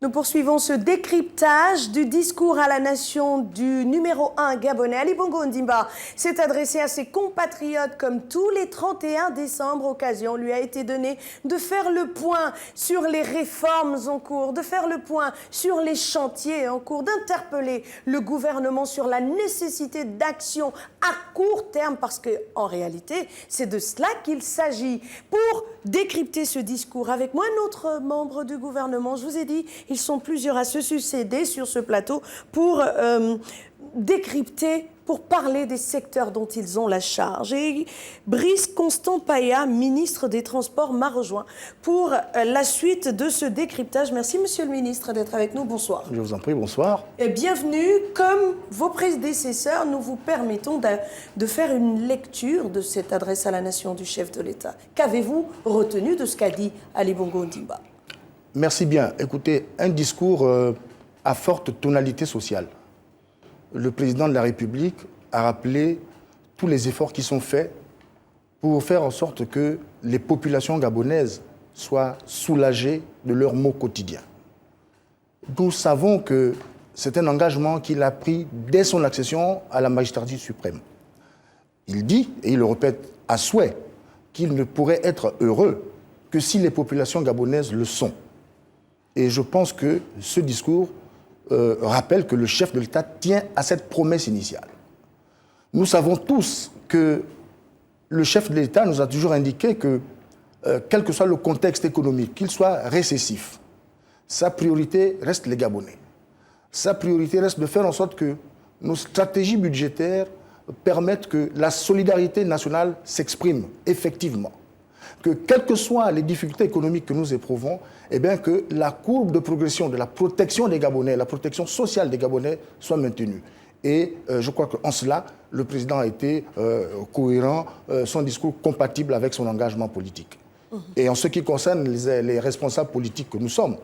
Nous poursuivons ce décryptage du discours à la nation du numéro 1 gabonais. Ali Bongo Ondimba s'est adressé à ses compatriotes comme tous les 31 décembre. Occasion lui a été donnée de faire le point sur les réformes en cours, de faire le point sur les chantiers en cours, d'interpeller le gouvernement sur la nécessité d'action à court terme, parce qu'en réalité, c'est de cela qu'il s'agit. Pour décrypter ce discours avec moi, un autre membre du gouvernement, je vous ai dit, ils sont plusieurs à se succéder sur ce plateau pour décrypter, pour parler des secteurs dont ils ont la charge. Et Brice Constant Paya, ministre des Transports, m'a rejoint pour la suite de ce décryptage. Merci, monsieur le ministre, d'être avec nous. Bonsoir. Je vous en prie, bonsoir. Et bienvenue. Comme vos prédécesseurs, nous vous permettons de faire une lecture de cette adresse à la nation du chef de l'État. Qu'avez-vous retenu de ce qu'a dit Ali Bongo Ondimba? Merci bien. Écoutez, un discours à forte tonalité sociale. Le président de la République a rappelé tous les efforts qui sont faits pour faire en sorte que les populations gabonaises soient soulagées de leurs maux quotidiens. Nous savons que c'est un engagement qu'il a pris dès son accession à la magistrature suprême. Il dit, et il le répète à souhait, qu'il ne pourrait être heureux que si les populations gabonaises le sont. Et je pense que ce discours rappelle que le chef de l'État tient à cette promesse initiale. Nous savons tous que le chef de l'État nous a toujours indiqué que, quel que soit le contexte économique, qu'il soit récessif, sa priorité reste les Gabonais. Sa priorité reste de faire en sorte que nos stratégies budgétaires permettent que la solidarité nationale s'exprime effectivement. Que quelles que soient les difficultés économiques que nous éprouvons, eh bien que la courbe de progression de la protection des Gabonais, la protection sociale des Gabonais soit maintenue. Et je crois qu'en cela, le président a été cohérent, son discours compatible avec son engagement politique. Et en ce qui concerne les responsables politiques que nous sommes,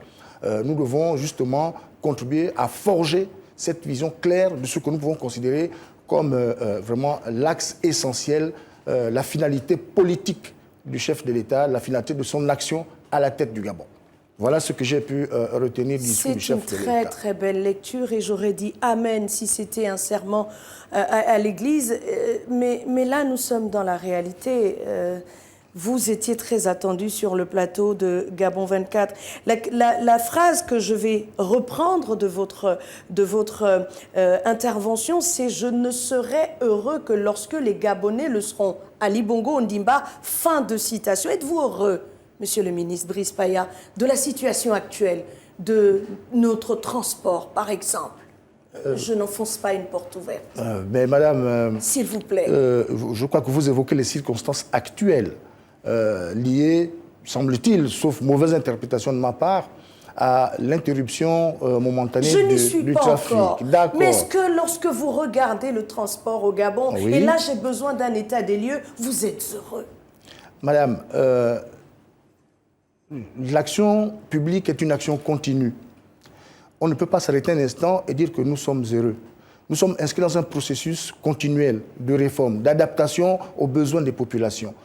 nous devons justement contribuer à forger cette vision claire de ce que nous pouvons considérer comme vraiment l'axe essentiel, la finalité politique du chef de l'État, la finalité de son action à la tête du Gabon. Voilà ce que j'ai pu retenir du discours du chef de l'État. C'est une très très belle lecture et j'aurais dit Amen si c'était un serment à l'Église. Mais là, nous sommes dans la réalité. Vous étiez très attendu sur le plateau de Gabon 24. La phrase que je vais reprendre de votre intervention, c'est « Je ne serai heureux que lorsque les Gabonais le seront ». Ali Bongo Ondimba, fin de citation. Êtes-vous heureux, monsieur le ministre Brice Paya, de la situation actuelle de notre transport, par exemple? Je n'enfonce pas une porte ouverte. Mais madame... s'il vous plaît. Je crois que vous évoquez les circonstances actuelles liées, semble-t-il, sauf mauvaise interprétation de ma part, à l'interruption momentanée du trafic. D'accord. Mais est-ce que lorsque vous regardez le transport au Gabon, oui, et là j'ai besoin d'un état des lieux, vous êtes heureux? Madame, l'action publique est une action continue. On ne peut pas s'arrêter un instant et dire que nous sommes heureux. Nous sommes inscrits dans un processus continuel de réforme, d'adaptation aux besoins des populations.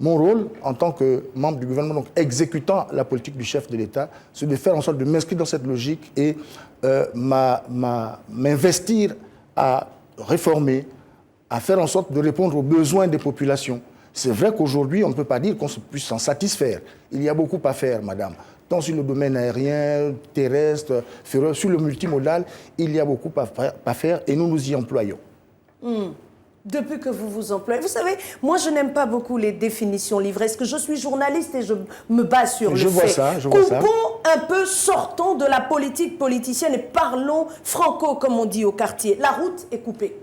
Mon rôle, en tant que membre du gouvernement, donc exécutant la politique du chef de l'État, c'est de faire en sorte de m'inscrire dans cette logique et m'investir à réformer, à faire en sorte de répondre aux besoins des populations. C'est vrai qu'aujourd'hui, on ne peut pas dire qu'on puisse s'en satisfaire. Il y a beaucoup à faire, madame. Tant sur le domaine aérien, terrestre, ferroviaire, sur le multimodal, il y a beaucoup à faire et nous nous y employons. Depuis que vous vous employez. Vous savez, moi, je n'aime pas beaucoup les définitions livresques. Je suis journaliste et je me base sur le fait. Je vois ça. Coupons un peu, sortons de la politique politicienne et parlons franco, comme on dit au quartier. La route est coupée.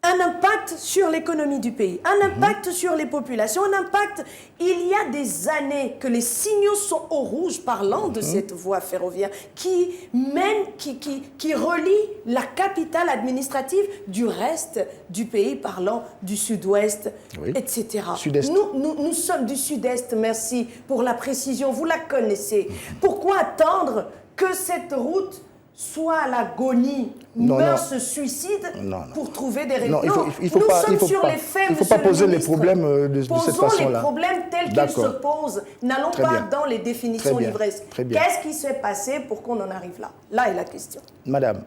Un impact sur l'économie du pays, un impact sur les populations, un impact... Il y a des années que les signaux sont au rouge parlant de cette voie ferroviaire qui mène, qui relie la capitale administrative du reste du pays, parlant du sud-ouest, oui, etc. Nous sommes du sud-est, merci pour la précision, vous la connaissez. Pourquoi attendre que cette route soit à l'agonie, meurt, se suicide pour trouver des réponses. Non, il faut pas, sommes sur les faits, il ne faut pas poser les problèmes de cette façon-là. Posons les problèmes tels qu'ils se posent. N'allons pas dans les définitions livresques. Qu'est-ce qui s'est passé pour qu'on en arrive là? Là est la question. Madame,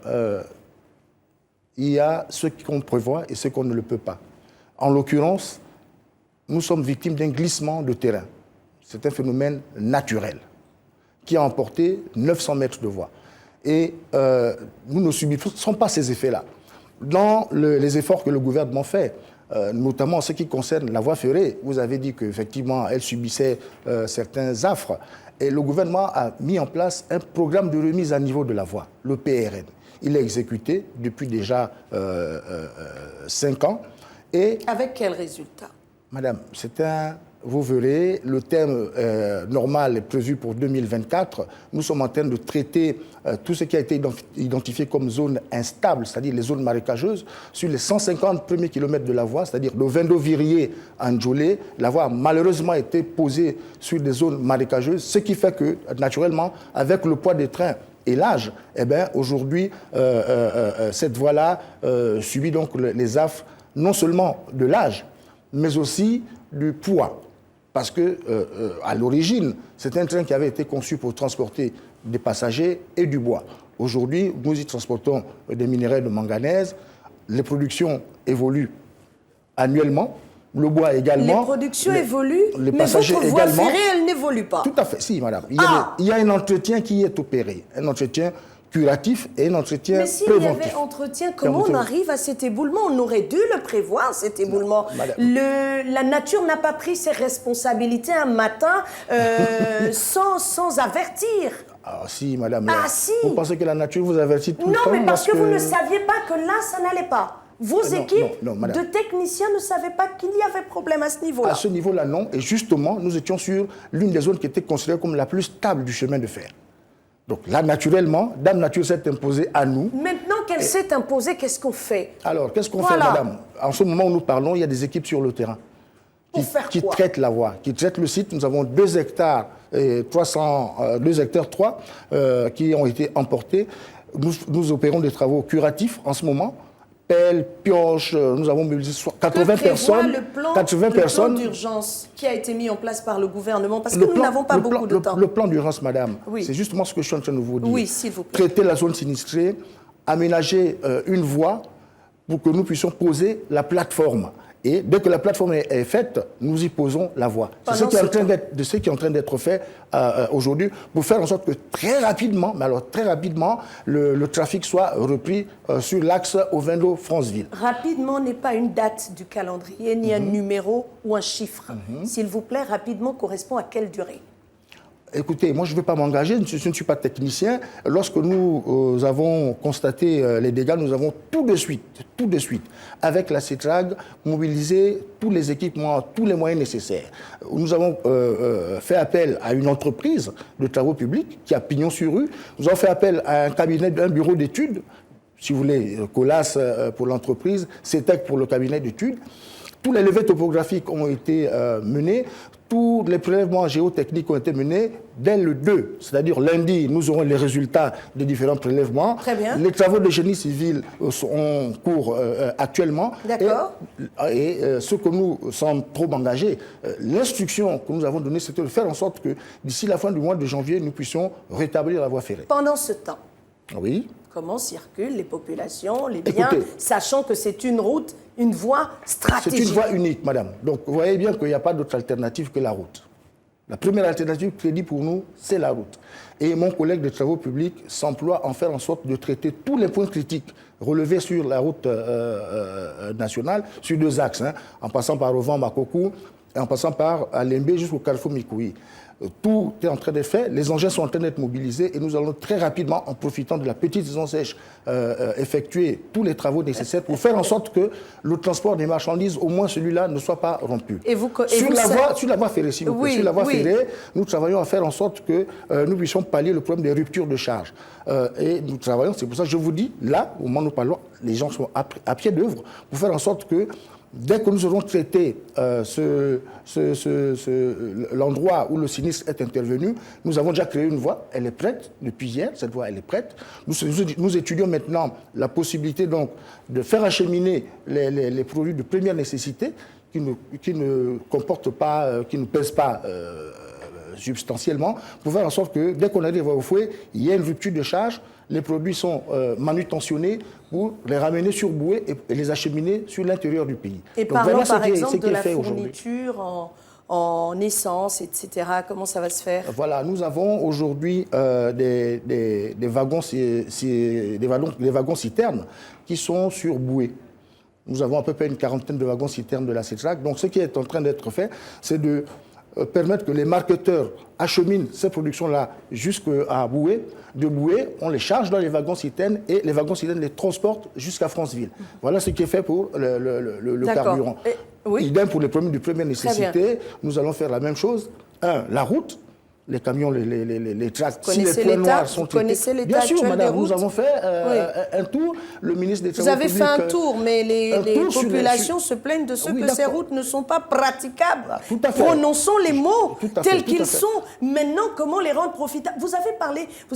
il y a ce qu'on prévoit et ce qu'on ne le peut pas. En l'occurrence, nous sommes victimes d'un glissement de terrain. C'est un phénomène naturel qui a emporté 900 mètres de voie. Et nous ne subissons pas ces effets-là. Dans les efforts que le gouvernement fait, notamment en ce qui concerne la voie ferrée, vous avez dit qu'effectivement, elle subissait certains affres. Et le gouvernement a mis en place un programme de remise à niveau de la voie, le PRN. Il est exécuté depuis déjà 5 ans. Et avec quel résultat? Madame, vous verrez, le thème normal est prévu pour 2024. Nous sommes en train de traiter tout ce qui a été identifié comme zone instable, c'est-à-dire les zones marécageuses. Sur les 150 premiers kilomètres de la voie, c'est-à-dire de Vendo-Virier à Ndjolé, la voie a malheureusement été posée sur des zones marécageuses, ce qui fait que, naturellement, avec le poids des trains et l'âge, eh bien, aujourd'hui, cette voie-là subit donc les affres non seulement de l'âge, mais aussi du poids. Parce que, à l'origine, c'est un train qui avait été conçu pour transporter des passagers et du bois. Aujourd'hui, nous y transportons des minerais de manganèse. Les productions évoluent annuellement. Le bois également. Les productions évoluent, les mais passagers votre voie également. ferrée, elle n'évolue pas. Tout à fait, si, madame. Il y a un entretien qui est opéré. Un entretien curatif et un entretien préventif. Mais s'il y avait entretien, comment on arrive à cet éboulement? On aurait dû le prévoir, cet éboulement. La nature n'a pas pris ses responsabilités un matin sans avertir. Ah si, madame. Ah si. Vous pensez que la nature vous avertit tout le temps? Non, mais parce que vous ne saviez pas que là, ça n'allait pas. Vos équipes de techniciens ne savaient pas qu'il y avait problème à ce niveau-là. À ce niveau-là, non. Et justement, nous étions sur l'une des zones qui était considérée comme la plus stable du chemin de fer. Donc là, naturellement, Dame Nature s'est imposée à nous. Maintenant qu'elle s'est imposée, qu'est-ce qu'on fait? Alors, qu'est-ce qu'on fait, madame? En ce moment où nous parlons, il y a des équipes sur le terrain qui traitent la voie, qui traitent le site. Nous avons 2 hectares et 2 hectares 3 qui ont été emportés. Nous opérons des travaux curatifs en ce moment. Pelle, pioche, nous avons mobilisé 80 personnes. Le plan d'urgence qui a été mis en place par le gouvernement, parce que nous n'avons pas beaucoup de temps. Le plan d'urgence, madame, c'est justement ce que je suis en train de vous dire. Oui, s'il vous plaît. Traiter la zone sinistrée, aménager une voie pour que nous puissions poser la plateforme. Et dès que la plateforme est faite, nous y posons la voie. C'est ce qui est en train d'être fait aujourd'hui pour faire en sorte que très rapidement, mais alors très rapidement, le trafic soit repris sur l'axe Ovendo-Franceville. Rapidement n'est pas une date du calendrier, ni un numéro ou un chiffre. S'il vous plaît, rapidement correspond à quelle durée? Écoutez, moi je ne veux pas m'engager, je ne suis pas technicien. Lorsque nous avons constaté les dégâts, nous avons tout de suite, avec la CETRAG, mobilisé tous les équipements, tous les moyens nécessaires. Nous avons fait appel à une entreprise de travaux publics qui a pignon sur rue. Nous avons fait appel à un bureau d'études, si vous voulez, Colas pour l'entreprise, CETEC pour le cabinet d'études. Tous les levées topographiques ont été menés. Tous les prélèvements géotechniques ont été menés dès le 2, c'est-à-dire lundi, nous aurons les résultats des différents prélèvements. Très bien. Les travaux de génie civil sont en cours actuellement. D'accord. Et ce que nous sommes trop engagés, l'instruction que nous avons donnée, c'était de faire en sorte que d'ici la fin du mois de janvier, nous puissions rétablir la voie ferrée. Pendant ce temps, oui. Comment circulent les populations, les biens, sachant que c'est une route, une voie stratégique? C'est une voie unique, madame. Donc, vous voyez bien qu'il n'y a pas d'autre alternative que la route. La première alternative crédible pour nous, c'est la route. Et mon collègue de travaux publics s'emploie à en faire en sorte de traiter tous les points critiques relevés sur la route nationale, sur 2 axes, en passant par Ovan-Makokou et en passant par Alembe jusqu'au carrefour Mikoui. Tout est en train d'être fait, les engins sont en train d'être mobilisés et nous allons très rapidement, en profitant de la petite saison sèche, effectuer tous les travaux nécessaires pour faire en sorte que le transport des marchandises, au moins celui-là, ne soit pas rompu. Sur la voie ferrée, s'il vous plaît, sur la voie ferrée, nous travaillons à faire en sorte que nous puissions pallier le problème des ruptures de charge. Et nous travaillons, c'est pour ça que je vous dis, là, au moment où nous parlons, les gens sont à pied d'œuvre pour faire en sorte que dès que nous aurons traité l'endroit où le sinistre est intervenu, nous avons déjà créé une voie, elle est prête, depuis hier, cette voie elle est prête. Nous étudions maintenant la possibilité donc de faire acheminer les produits de première nécessité qui ne comportent pas, qui ne pèsent pas substantiellement, pour faire en sorte que dès qu'on arrive au fouet, il y a une rupture de charge, les produits sont manutentionnés pour les ramener sur bouée et les acheminer sur l'intérieur du pays. Et donc, parlons voilà par exemple de la fourniture en essence, etc. Comment ça va se faire? Voilà, nous avons aujourd'hui des wagons citernes qui sont sur bouée. Nous avons à peu près une quarantaine de wagons citernes de la CETRAC. Donc ce qui est en train d'être fait, c'est de permettre que les marketeurs acheminent ces productions-là jusqu'à Boué. De Boué, on les charge dans les wagons citernes et les wagons citernes les transportent jusqu'à Franceville. Voilà ce qui est fait pour le carburant. Oui. Idem pour les produits de première nécessité. Nous allons faire la même chose. La route. Les camions, les tracts, si les points noirs sont traités. Vous connaissez l'état actuel des routes? Bien sûr, madame, nous avons fait un tour. Le ministre des Travaux publics... Vous avez fait un tour, mais les populations se plaignent de ce que ces routes ne sont pas praticables. Tout à fait. Prononçons les mots tels qu'ils sont. Maintenant, comment les rendre profitables? Vous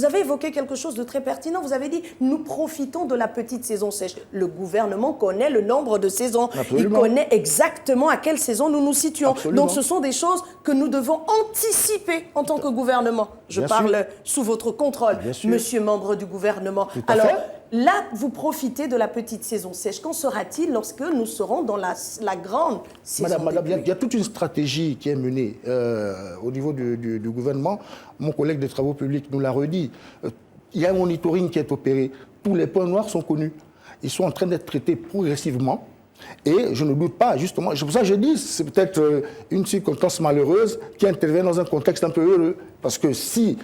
avez évoqué quelque chose de très pertinent. Vous avez dit, nous profitons de la petite saison sèche. Le gouvernement connaît le nombre de saisons. Absolument. Il connaît exactement à quelle saison nous nous situons. Absolument. Donc, ce sont des choses que nous devons anticiper en tant que gouvernement. Je parle sous votre contrôle, monsieur membre du gouvernement. Alors, là, vous profitez de la petite saison sèche. Qu'en sera-t-il lorsque nous serons dans la grande saison? Madame, il y a toute une stratégie qui est menée au niveau du gouvernement. Mon collègue des Travaux publics nous l'a redit. Il y a un monitoring qui est opéré. Tous les points noirs sont connus. Ils sont en train d'être traités progressivement. Et je ne doute pas, justement, c'est pour ça que je dis, c'est peut-être une circonstance malheureuse qui intervient dans un contexte un peu heureux. Parce que si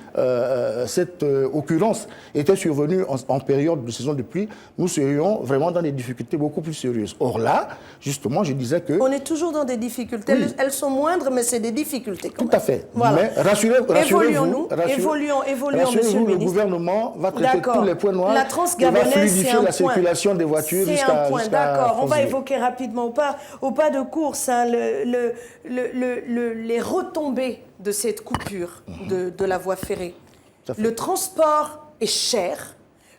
cette occurrence était survenue en période de saison de pluie, nous serions vraiment dans des difficultés beaucoup plus sérieuses. Or là, justement, je disais que... On est toujours dans des difficultés. Oui. Elles sont moindres, mais c'est des difficultés quand même. Tout à fait. Voilà. Mais rassurez-vous, évoluons, monsieur le ministre. Le gouvernement va traiter tous les points noirs. La Transgabonaise, c'est un point. Et va fluidifier la circulation des voitures jusqu'à... C'est un point, d'accord. On va évoquer rapidement, au pas de course, hein, les retombées de cette coupure de la voie ferrée. Le transport est cher.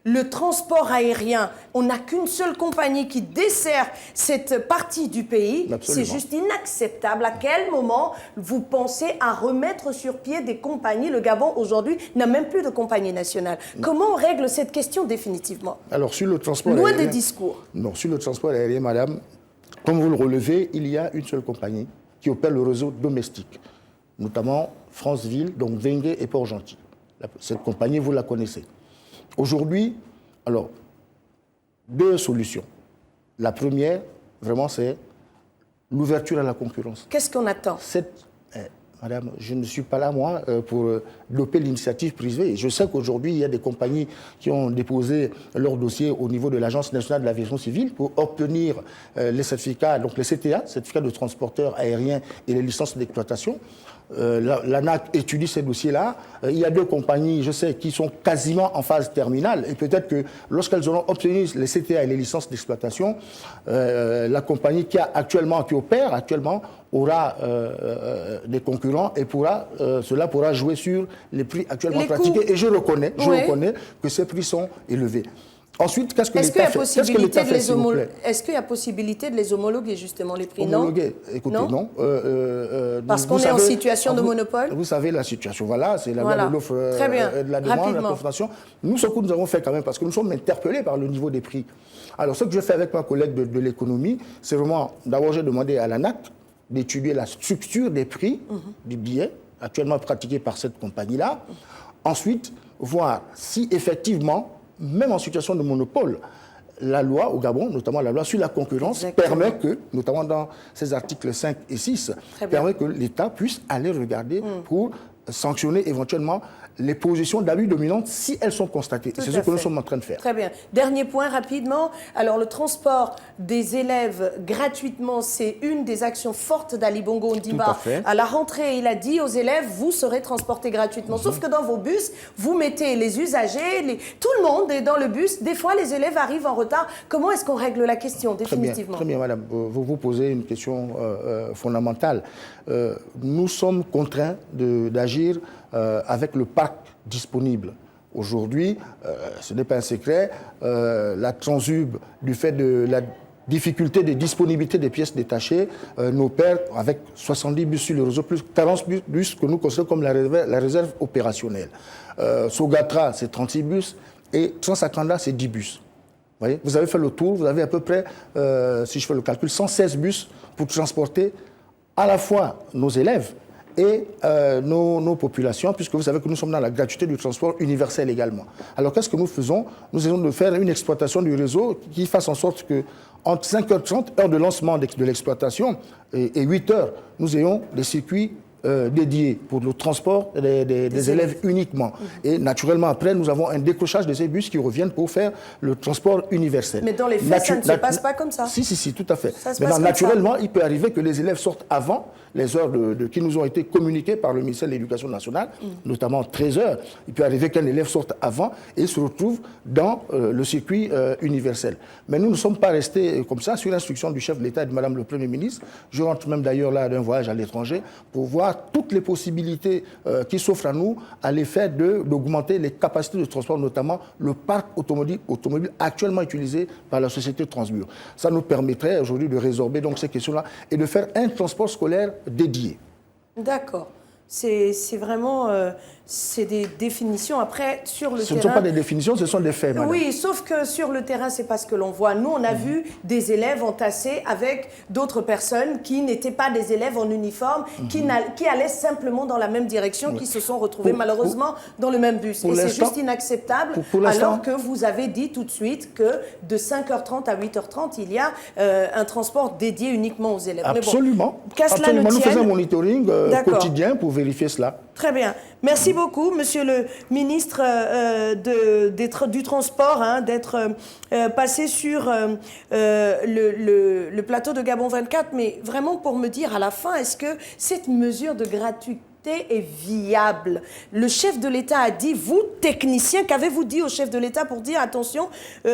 Le transport aérien, on n'a qu'une seule compagnie qui dessert cette partie du pays. C'est juste inacceptable. À quel moment vous pensez à remettre sur pied des compagnies? Le Gabon, aujourd'hui, n'a même plus de compagnie nationale. Comment on règle cette question définitivement? Alors, sur le transport aérien... Loin des discours. Non, sur le transport aérien, madame, comme vous le relevez, il y a une seule compagnie qui opère le réseau domestique, notamment Franceville, donc Vengue et Port-Gentil. Cette compagnie, vous la connaissez. Aujourd'hui, alors, deux solutions. La première, vraiment, c'est l'ouverture à la concurrence. Qu'est-ce qu'on attend? Madame, je ne suis pas là, moi, pour développer l'initiative privée. Je sais qu'aujourd'hui, il y a des compagnies qui ont déposé leur dossier au niveau de l'Agence nationale de l'aviation civile pour obtenir les certificats, donc les CTA, certificats de transporteur aérien et les licences d'exploitation. L'ANAC étudie ces dossiers-là. Il y a deux compagnies, je sais, qui sont quasiment en phase terminale. Et peut-être que lorsqu'elles auront obtenu les CTA et les licences d'exploitation, la compagnie qui opère actuellement aura des concurrents et cela pourra jouer sur les prix actuellement pratiqués. Et je reconnais que ces prix sont élevés. Ensuite, qu'est-ce que l'État fait? Est-ce qu'il y a possibilité de les homologuer, justement, les prix? Homologuer, écoutez, non. Parce qu'on est en situation de monopole? Vous savez la situation, voilà, c'est la loi de l'offre et de la demande, la confrontation. Nous, ce que nous avons fait quand même, parce que nous sommes interpellés par le niveau des prix. Alors, ce que je fais avec ma collègue de l'économie, c'est vraiment, d'abord, j'ai demandé à l'ANAC d'étudier la structure des prix du billet, actuellement pratiqué par cette compagnie-là. Ensuite, voir si, effectivement, même en situation de monopole, la loi au Gabon, notamment la loi sur la concurrence, permet que, notamment dans ces articles 5 et 6, permet que l'État puisse aller regarder pour sanctionner éventuellement les positions d'abus dominantes si elles sont constatées. C'est ce que nous sommes en train de faire. Très bien. Dernier point rapidement. Alors le transport des élèves gratuitement, c'est une des actions fortes d'Ali Bongo Ondimba. À la rentrée, il a dit aux élèves, vous serez transportés gratuitement. Sauf que dans vos bus, vous mettez les usagers, tout le monde est dans le bus. Des fois, les élèves arrivent en retard. Comment est-ce qu'on règle la question définitivement? Très bien, madame. Vous posez une question fondamentale. Nous sommes contraints d'agir avec le parc disponible. Aujourd'hui, ce n'est pas un secret, la Transub, du fait de la difficulté de disponibilité des pièces détachées, n'opère avec 70 bus sur le réseau, plus 40 bus que nous considérons comme la réserve opérationnelle. Sogatra, c'est 36 bus, et Transakanda, c'est 10 bus. Vous avez fait le tour, vous avez à peu près, si je fais le calcul, 116 bus pour transporter à la fois nos élèves et nos populations, puisque vous savez que nous sommes dans la gratuité du transport universel également. Alors qu'est-ce que nous faisons? Nous essayons de faire une exploitation du réseau qui fasse en sorte que entre 5h30, heure de lancement de l'exploitation, et 8h, nous ayons des circuits dédiés pour le transport des élèves uniquement. Et naturellement, après, nous avons un décrochage de ces bus qui reviennent pour faire le transport universel. Mais dans les faits, ça ne se passe pas comme ça. Si, tout à fait. Mais naturellement, il peut arriver que les élèves sortent avant les heures qui nous ont été communiquées par le ministère de l'Éducation nationale, notamment 13 heures. Il peut arriver qu'un élève sorte avant et se retrouve dans le circuit universel. Mais nous ne sommes pas restés comme ça, sur l'instruction du chef de l'État et de Madame le Premier ministre. Je rentre même d'ailleurs là d'un voyage à l'étranger pour voir toutes les possibilités qui s'offrent à nous à l'effet d'augmenter les capacités de transport, notamment le parc automobile actuellement utilisé par la société Transbur. Ça nous permettrait aujourd'hui de résorber donc ces questions-là et de faire un transport scolaire dédié. D'accord. C'est vraiment c'est des définitions. Après, sur le terrain... Ce ne sont pas des définitions, ce sont des faits, madame. Oui, sauf que sur le terrain, c'est pas ce que l'on voit. Nous, on a vu des élèves entassés avec d'autres personnes qui n'étaient pas des élèves en uniforme, qui allaient simplement dans la même direction, qui se sont retrouvés malheureusement dans le même bus. Et c'est juste inacceptable, alors que vous avez dit tout de suite que de 5h30 à 8h30, il y a un transport dédié uniquement aux élèves. Absolument. Mais bon, qu'à cela ne Nous tienne... faisons un monitoring quotidien pour vérifier cela. Très bien. Merci beaucoup, monsieur le ministre du Transport, d'être passé sur le plateau de Gabon 24. Mais vraiment pour me dire à la fin, est-ce que cette mesure de gratuité est viable? Le chef de l'État a dit, vous, techniciens, qu'avez-vous dit au chef de l'État pour dire, attention,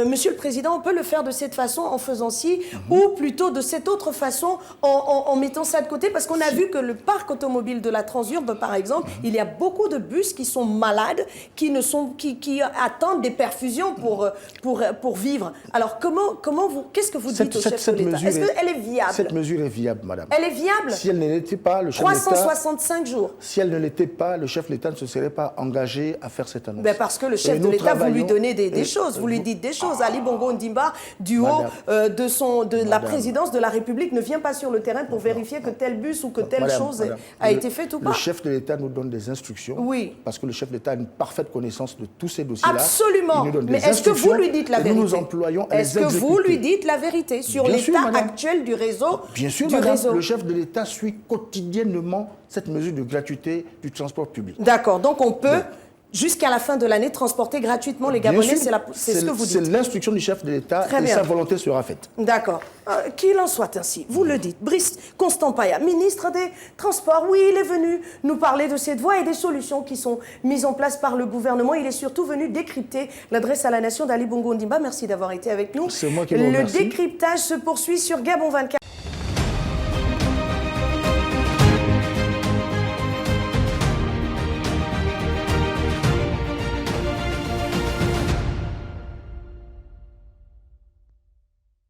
monsieur le Président, on peut le faire de cette façon en faisant ci, ou plutôt de cette autre façon en mettant ça de côté? Parce qu'on a vu que le parc automobile de la Transurbe, par exemple, il y a beaucoup de bus qui sont malades, qui attendent des perfusions pour vivre. Alors, qu'est-ce que vous dites au chef de l'État? Est-ce qu'elle est viable? Cette mesure est viable, madame. Elle est viable? Si elle ne l'était pas, le chef de l'État... 365 jours. Si elle ne l'était pas, le chef de l'État ne se serait pas engagé à faire cette annonce. Ben parce que le chef de l'État, vous lui donnez des choses, vous lui dites des choses. Ali Bongo Ondimba, du haut de la présidence de la République, ne vient pas sur le terrain pour vérifier que tel bus ou que telle chose a été faite ou pas. Le chef de l'État nous donne des instructions, parce que le chef de l'État a une parfaite connaissance de tous ces dossiers-là. Absolument. Mais est-ce que vous lui dites la vérité? Nous nous employons à Est-ce que vous lui dites la vérité sur l'état actuel du réseau? Bien sûr, madame. Le chef de l'État suit quotidiennement cette mesure de gratuité du transport public. D'accord, donc on peut, jusqu'à la fin de l'année, transporter gratuitement les Gabonais, c'est ce que vous dites. C'est l'instruction du chef de l'État et sa volonté sera faite. D'accord. Qu'il en soit ainsi, vous le dites. Brice Constant Paya, ministre des Transports, oui, il est venu nous parler de cette voie et des solutions qui sont mises en place par le gouvernement. Il est surtout venu décrypter l'adresse à la nation d'Ali Bongo Ondimba. Merci d'avoir été avec nous. C'est moi qui vous remercie. Le décryptage se poursuit sur Gabon 24.